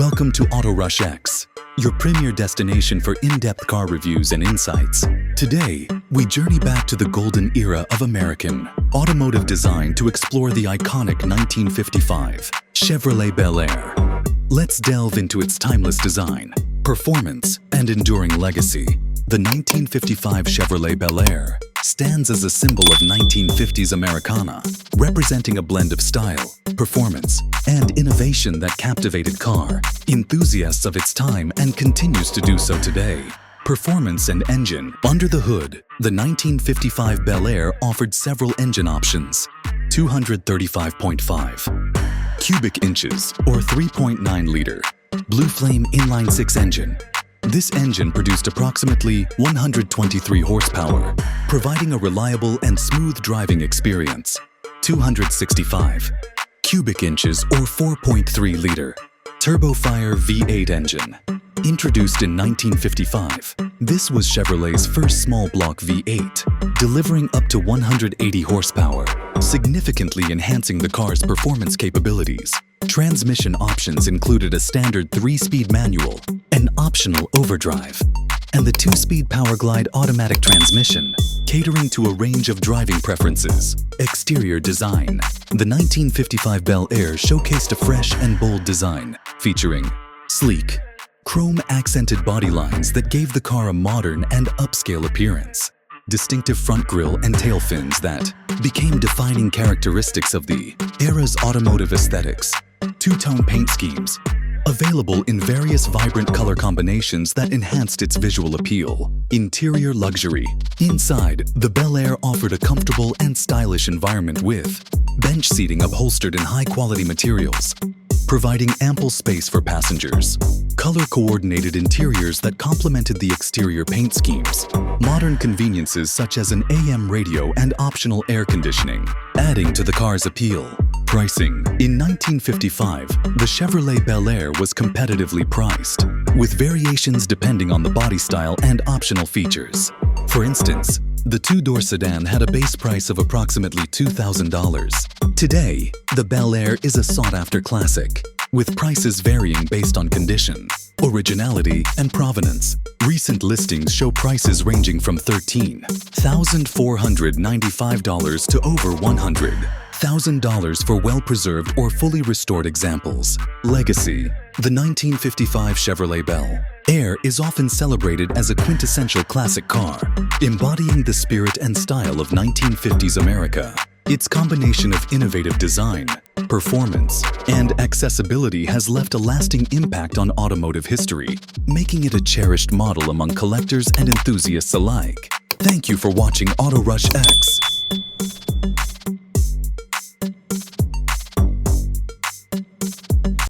Welcome to Auto Rush X, your premier destination for in-depth car reviews and insights. Today, we journey back to the golden era of American automotive design to explore the iconic 1955 Chevrolet Bel Air. Let's delve into its timeless design, performance, and enduring legacy. The 1955 Chevrolet Bel Air stands as a symbol of 1950s Americana, representing a blend of style, performance, and innovation that captivated car enthusiasts of its time and continues to do so today. Performance and engine. Under the hood, the 1955 Bel Air offered several engine options: 235.5 cubic inches or 3.9-liter Blue Flame inline-six engine. This engine produced approximately 123 horsepower, providing a reliable and smooth driving experience. 265 cubic inches or 4.3-liter Turbofire V8 engine. Introduced in 1955, this was Chevrolet's first small block V8, delivering up to 180 horsepower, significantly enhancing the car's performance capabilities. Transmission options included a standard 3-speed manual, an optional overdrive, and the 2-speed Powerglide automatic transmission, catering to a range of driving preferences. Exterior design. The 1955 Bel Air showcased a fresh and bold design, featuring sleek, chrome-accented body lines that gave the car a modern and upscale appearance, distinctive front grille and tail fins that became defining characteristics of the era's automotive aesthetics. Two-tone paint schemes, available in various vibrant color combinations that enhanced its visual appeal. Interior luxury. Inside, the Bel Air offered a comfortable and stylish environment with bench seating upholstered in high-quality materials, providing ample space for passengers. Color-coordinated interiors that complemented the exterior paint schemes. Modern conveniences such as an AM radio and optional air conditioning, adding to the car's appeal. Pricing. In 1955, the Chevrolet Bel Air was competitively priced, with variations depending on the body style and optional features. For instance, the two-door sedan had a base price of approximately $2,000. Today, the Bel Air is a sought-after classic, with prices varying based on condition, originality, and provenance. Recent listings show prices ranging from $13,495 to over $100,000 for well-preserved or fully restored examples. Legacy. The 1955 Chevrolet Bel Air is often celebrated as a quintessential classic car, embodying the spirit and style of 1950s America. Its combination of innovative design, performance, and accessibility has left a lasting impact on automotive history, making it a cherished model among collectors and enthusiasts alike. Thank you for watching Auto Rush X.